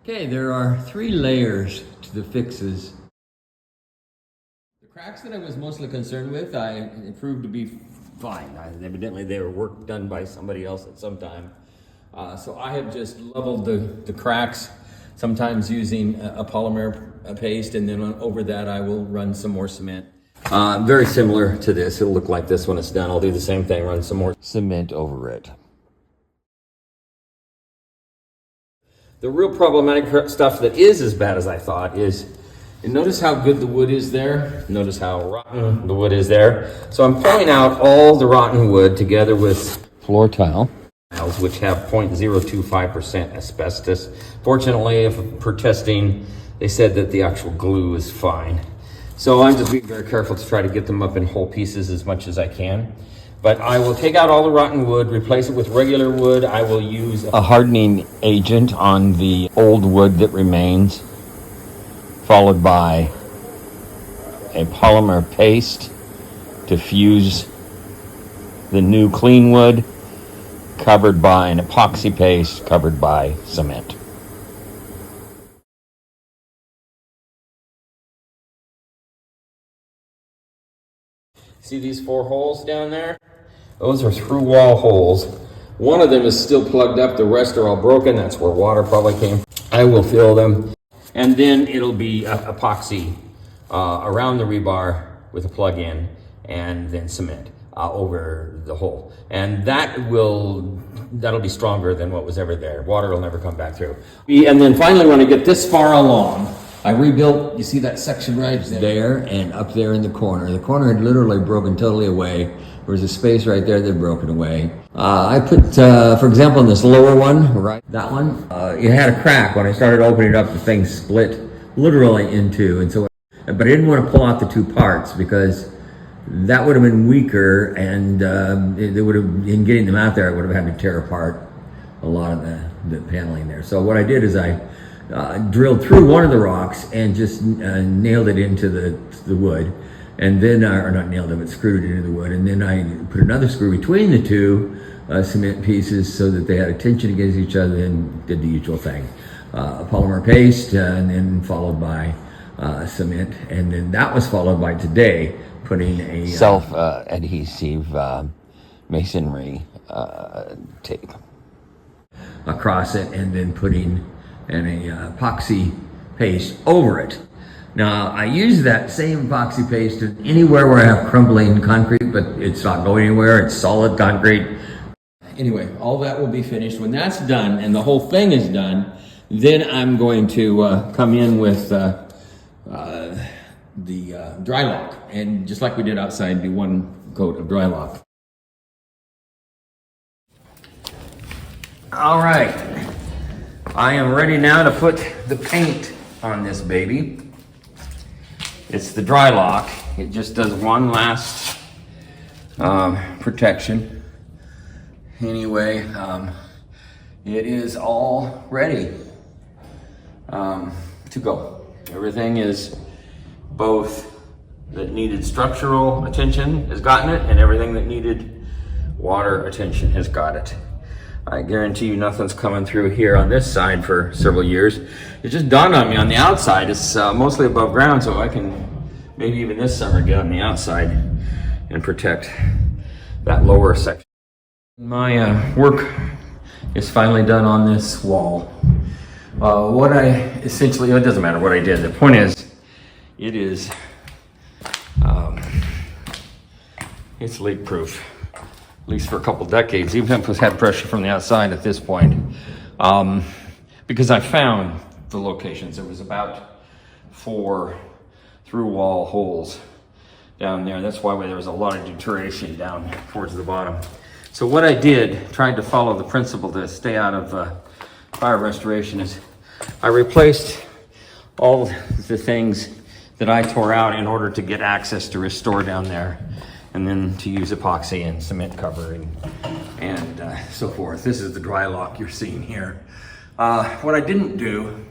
Okay, there are 3 layers to the fixes. The cracks that I was mostly concerned with, it proved to be fine. Evidently they were work done by somebody else at some time. So I have just leveled the cracks, sometimes using a polymer paste, and then over that I will run some more cement. Very similar to this. It'll look like this when it's done. I'll do the same thing, run some more cement over it. The real problematic stuff that is as bad as I thought is, and notice how good the wood is there. Notice how rotten the wood is there. So I'm pulling out all the rotten wood together with floor tile, which have 0.025% asbestos. Fortunately, for testing, they said that the actual glue is fine. So I'm just being very careful to try to get them up in whole pieces as much as I can. But I will take out all the rotten wood, replace it with regular wood. I will use a hardening agent on the old wood that remains, followed by a polymer paste to fuse the new clean wood, covered by an epoxy paste, covered by cement. See these 4 holes down there? Those are through wall holes. One of them is still plugged up, the rest are all broken. That's where water probably came. I will fill them, and then it'll be epoxy around the rebar with a plug-in, and then cement over the hole. And that'll be stronger than what was ever there. Water will never come back through. And then finally, when I get this far along, I rebuilt, you see that section right there and up there in the corner. The corner had literally broken totally away. There was a space right there that had broken away. I put, for example, in this lower one, right, that one, it had a crack. When I started opening it up, the thing split literally in 2. And so, but I didn't want to pull out the 2 parts because that would have been weaker, and it would have, in getting them out there, I would have had to tear apart a lot of the paneling there. So what I did is I drilled through one of the rocks and just nailed it into the wood, and then, or not nailed it, but screwed it into the wood, and then I put another screw between the 2 cement pieces so that they had a tension against each other, and did the usual thing. A polymer paste, and then followed by cement, and then that was followed by today putting a self-adhesive masonry tape across it, and then putting an epoxy paste over it. Now, I use that same epoxy paste anywhere where I have crumbling concrete, but it's not going anywhere. It's solid concrete. Anyway, all that will be finished. When that's done and the whole thing is done, then I'm going to come in with the dry lock, and just like we did outside, do 1 coat of dry lock. All right, I am ready now to put the paint on this baby. It's the dry lock. It just does one last protection. Anyway, it is all ready to go. Everything is, both that needed structural attention has gotten it, and everything that needed water attention has got it. I guarantee you nothing's coming through here on this side for several years. It just dawned on me on the outside, it's mostly above ground, so I can maybe even this summer get on the outside and protect that lower section. My work is finally done on this wall. What I essentially, it doesn't matter what I did. The point is, it is, it's leak proof. At least for a couple decades, even if it's had pressure from the outside at this point. Because I found the locations. There was about 4 through wall holes down there. That's why there was a lot of deterioration down towards the bottom. So what I did, tried to follow the principle to stay out of fire restoration, is I replaced all the things that I tore out in order to get access to restore down there, and then to use epoxy and cement covering and so forth. This is the dry lock you're seeing here. What I didn't do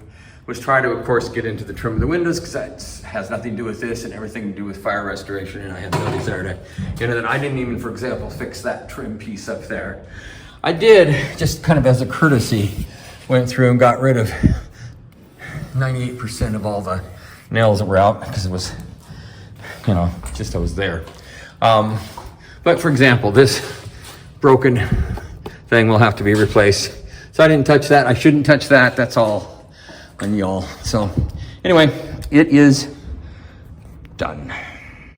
was try to, of course, get into the trim of the windows, because that has nothing to do with this and everything to do with fire restoration, and I had no desire to get into that. I didn't even, for example, fix that trim piece up there. I did, just kind of as a courtesy, went through and got rid of 98% of all the nails that were out because it was, you know, just I was there. But for example, this broken thing will have to be replaced. So I didn't touch that. I shouldn't touch that. That's all on y'all. So anyway, it is done.